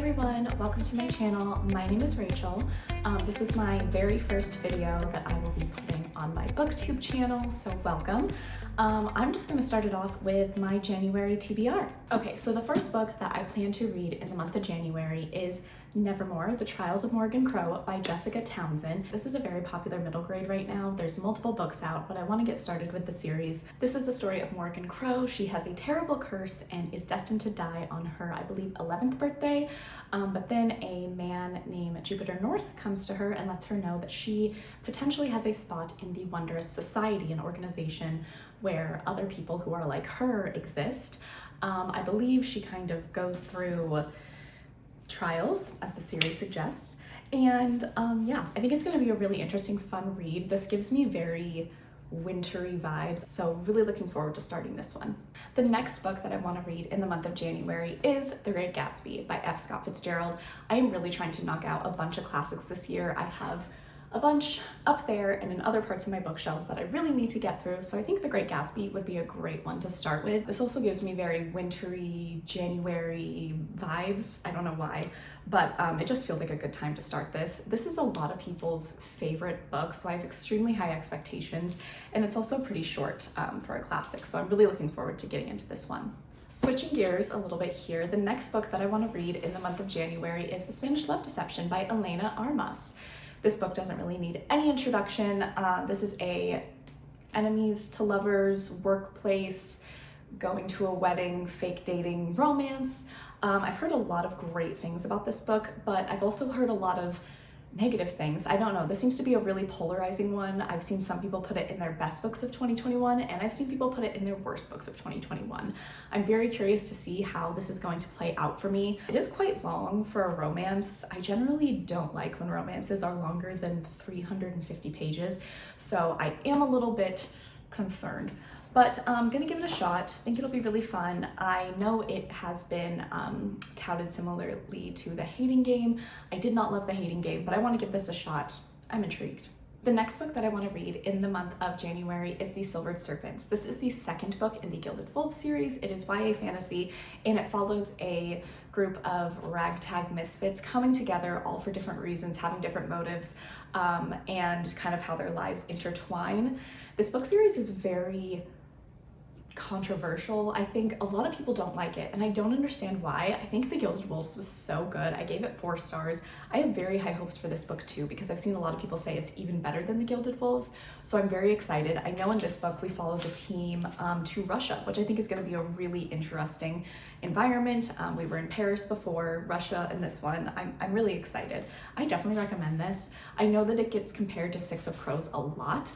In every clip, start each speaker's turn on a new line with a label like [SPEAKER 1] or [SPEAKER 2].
[SPEAKER 1] everyone, welcome to my channel. My name is Rachel. This is my very first video that I will be putting on my booktube channel, so welcome. I'm just going to start it off with my January TBR. Okay, so the first book that I plan to read in the month of January is Nevermoor, The Trials of Morgan Crowe by Jessica Townsend. This is a very popular middle grade right now. There's multiple books out, but I want to get started with the series. This is the story of Morgan Crowe. She has a terrible curse and is destined to die on her, I believe, 11th birthday. But then a man named Jupiter North comes to her and lets her know that she potentially has a spot in the Wondrous Society, an organization where other people who are like her exist. I believe she kind of goes through trials, as the series suggests, and yeah, I think it's going to be a really interesting, fun read. This gives me very wintry vibes, so really looking forward to starting this one. The next book that I want to read in the month of January is The Great Gatsby by F. Scott Fitzgerald. I am really trying to knock out a bunch of classics this year. I have a bunch up there and in other parts of my bookshelves that I really need to get through, so I think The Great Gatsby would be a great one to start with. This also gives me very wintry January vibes. I don't know why, but it just feels like a good time to start this. This is a lot of people's favorite book, so I have extremely high expectations, and it's also pretty short for a classic, so I'm really looking forward to getting into this one. Switching gears a little bit here, the next book that I want to read in the month of January is The Spanish Love Deception by Elena Armas. This book doesn't really need any introduction. This is a enemies to lovers, workplace, going to a wedding, fake dating romance. I've heard a lot of great things about this book, but I've also heard a lot of negative things. I don't know, this seems to be a really polarizing one. I've seen some people put it in their best books of 2021, and I've seen people put it in their worst books of 2021. I'm very curious to see how this is going to play out for me. It is quite long for a romance. I generally don't like when romances are longer than 350 pages, so I am a little bit concerned. But I'm gonna give it a shot. I think it'll be really fun. I know it has been touted similarly to The Hating Game. I did not love The Hating Game, but I want to give this a shot. I'm intrigued. The next book that I want to read in the month of January is The Silvered Serpents. This is the second book in the Gilded Wolves series. It is YA fantasy, and it follows a group of ragtag misfits coming together all for different reasons, having different motives, and kind of how their lives intertwine. This book series is very controversial. I think a lot of people don't like it, and I don't understand why. I think The Gilded Wolves was so good. I gave it 4 stars. I have very high hopes for this book too, because I've seen a lot of people say it's even better than The Gilded Wolves, so I'm very excited. I know in this book we follow the team to Russia, which I think is going to be a really interesting environment. We were in Paris before, Russia in this one. I'm really excited. I definitely recommend this. I know that it gets compared to Six of Crows a lot.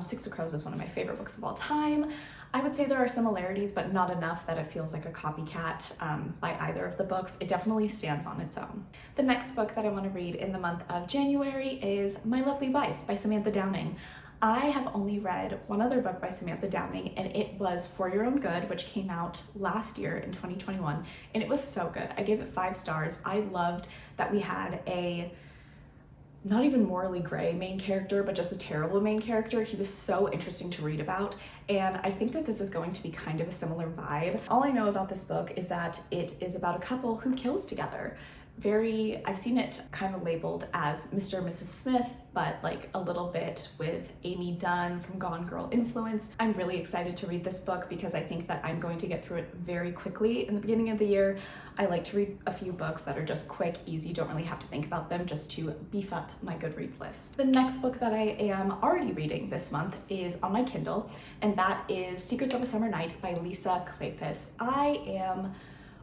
[SPEAKER 1] Six of Crows is one of my favorite books of all time. I would say there are similarities, but not enough that it feels like a copycat by either of the books. It definitely stands on its own. The next book that I want to read in the month of January is My Lovely Wife by Samantha Downing. I have only read one other book by Samantha Downing, and it was For Your Own Good, which came out last year in 2021, and it was so good. I gave it 5 stars. I loved that we had a not even morally gray main character, but just a terrible main character. He was so interesting to read about, and I think that this is going to be kind of a similar vibe. All I know about this book is that it is about a couple who kills together. I've seen it kind of labeled as Mr. and Mrs. Smith, but like a little bit with Amy Dunn from Gone Girl influence. I'm really excited to read this book because I think that I'm going to get through it very quickly in the beginning of the year. I like to read a few books that are just quick, easy, don't really have to think about them, just to beef up my Goodreads list. The next book that I am already reading this month is on my Kindle, and that is Secrets of a Summer Night by Lisa Klepis. I am,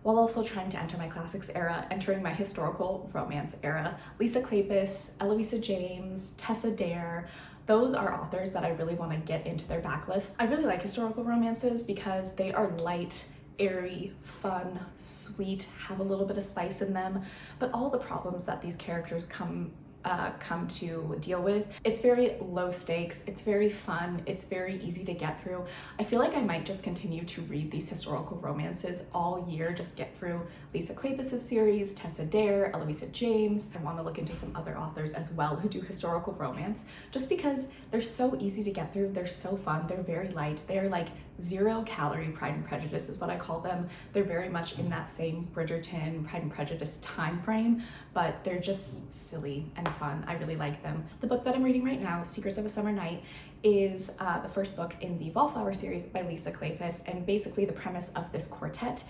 [SPEAKER 1] while also trying to enter my classics era, entering my historical romance era. Lisa Klepis, Eloisa James, Tessa Dare, those are authors that I really want to get into their backlist. I really like historical romances because they are light, airy, fun, sweet, have a little bit of spice in them, but all the problems that these characters come to deal with. It's very low stakes, it's very fun, it's very easy to get through. I feel like I might just continue to read these historical romances all year, just get through Lisa Klepis' series, Tessa Dare, Eloisa James. I want to look into some other authors as well who do historical romance, just because they're so easy to get through, they're so fun, they're very light, they're like 0-calorie Pride and Prejudice is what I call them. They're very much in that same Bridgerton, Pride and Prejudice time frame, but they're just silly and fun. I really like them. The book that I'm reading right now, Secrets of a Summer Night, is the first book in the Wallflower series by Lisa Klepis, and basically the premise of this quartet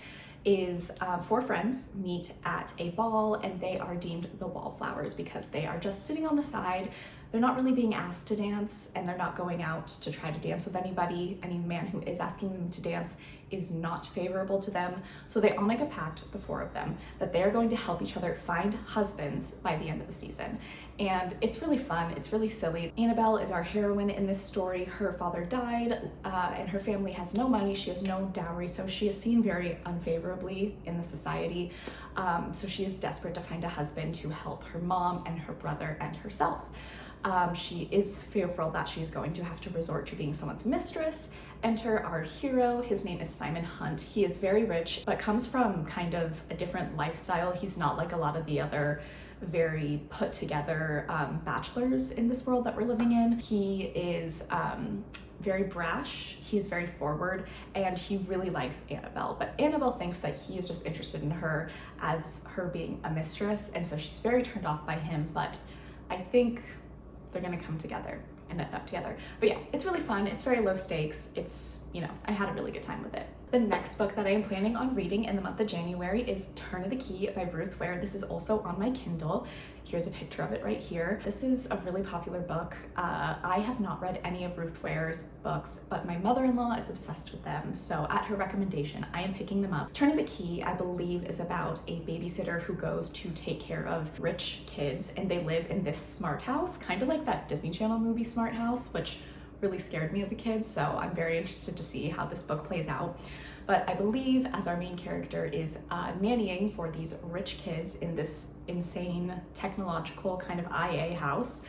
[SPEAKER 1] is 4 friends meet at a ball, and they are deemed the Wallflowers because they are just sitting on the side. They're not really being asked to dance, and they're not going out to try to dance with anybody. Any man who is asking them to dance is not favorable to them. So they all make a pact, the 4 of them, that they're going to help each other find husbands by the end of the season. And it's really fun, it's really silly. Annabelle is our heroine in this story. Her father died, and her family has no money, she has no dowry, so she is seen very unfavorably in the society. So she is desperate to find a husband to help her mom and her brother and herself. She is fearful that she's going to have to resort to being someone's mistress. Enter our hero. His name is Simon Hunt. He is very rich, but comes from kind of a different lifestyle. He's not like a lot of the other very put together bachelors in this world that we're living in. He is very brash, he's very forward, and he really likes Annabelle, but Annabelle thinks that he is just interested in her as her being a mistress, and so she's very turned off by him, but I think they're gonna come together and end up together. But yeah, it's really fun, it's very low stakes, it's, you know, I had a really good time with it. The next book that I am planning on reading in the month of January is Turn of the Key by Ruth Ware. This is also on my Kindle. Here's a picture of it right here. This is a really popular book. I have not read any of Ruth Ware's books, but my mother-in-law is obsessed with them, so at her recommendation, I am picking them up. Turn of the Key, I believe, is about a babysitter who goes to take care of rich kids, and they live in this smart house, kind of like that Disney Channel movie Smart House, which really scared me as a kid, so I'm very interested to see how this book plays out. But I believe as our main character is nannying for these rich kids in this insane technological kind of IA house,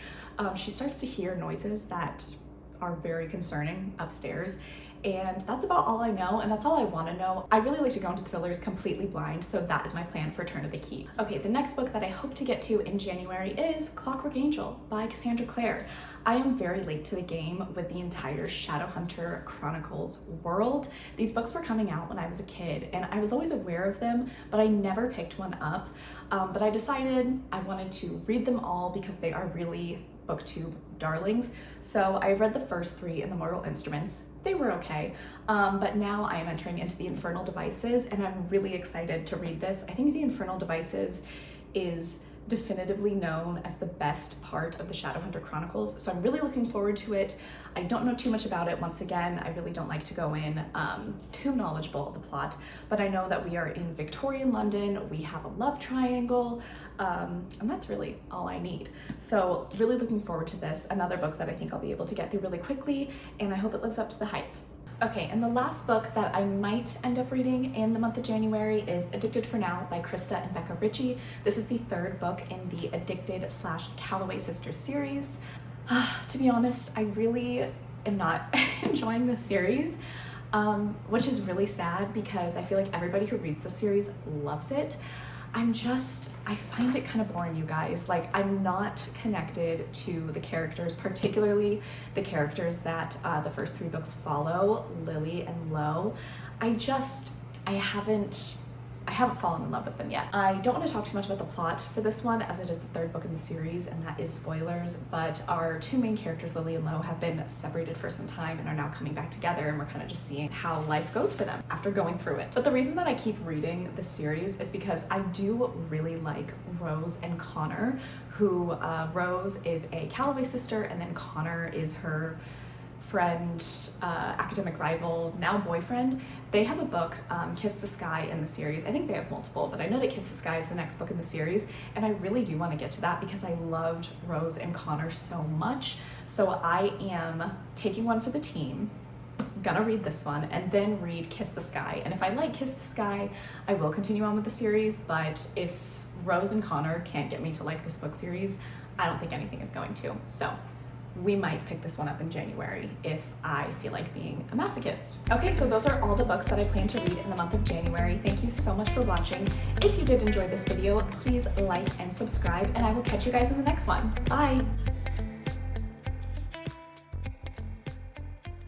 [SPEAKER 1] she starts to hear noises that are very concerning upstairs. And that's about all I know, and that's all I want to know. I really like to go into thrillers completely blind, so that is my plan for Turn of the Key. Okay, the next book that I hope to get to in January is Clockwork Angel by Cassandra Clare. I am very late to the game with the entire Shadowhunter Chronicles world. These books were coming out when I was a kid, and I was always aware of them, but I never picked one up. But I decided I wanted to read them all because they are really booktube darlings. So I read the first 3 in the Mortal Instruments. They were okay, but now I am entering into the Infernal Devices, and I'm really excited to read this. I think the Infernal Devices is definitively known as the best part of the Shadowhunter Chronicles, so I'm really looking forward to it. I don't know too much about it. Once again, I really don't like to go in too knowledgeable of the plot, but I know that we are in Victorian London, we have a love triangle, and that's really all I need. So really looking forward to this, another book that I think I'll be able to get through really quickly, and I hope it lives up to the hype. Okay, and the last book that I might end up reading in the month of January is Addicted for Now by Krista and Becca Ritchie. This is the 3rd book in the Addicted/Calloway Sisters series. To be honest, I really am not enjoying this series, which is really sad because I feel like everybody who reads the series loves it. I find it kind of boring, you guys. Like, I'm not connected to the characters, particularly the characters that the first 3 books follow, Lily and Lo. I haven't fallen in love with them yet. I don't want to talk too much about the plot for this one, as it is the 3rd book in the series, and that is spoilers, but our 2 main characters, Lily and Lo, have been separated for some time and are now coming back together, and we're kind of just seeing how life goes for them after going through it. But the reason that I keep reading this series is because I do really like Rose and Connor, who Rose is a Calloway sister, and then Connor is her friend, academic rival, now boyfriend. They have a book, Kiss the Sky, in the series. I think they have multiple, but I know that Kiss the Sky is the next book in the series, and I really do want to get to that because I loved Rose and Connor so much. So I am taking one for the team, gonna read this one, and then read Kiss the Sky. And if I like Kiss the Sky, I will continue on with the series, but if Rose and Connor can't get me to like this book series, I don't think anything is going to. So we might pick this one up in January if I feel like being a masochist. Okay, so those are all the books that I plan to read in the month of January. Thank you so much for watching. If you did enjoy this video, please like and subscribe, and I will catch you guys in the next one. Bye!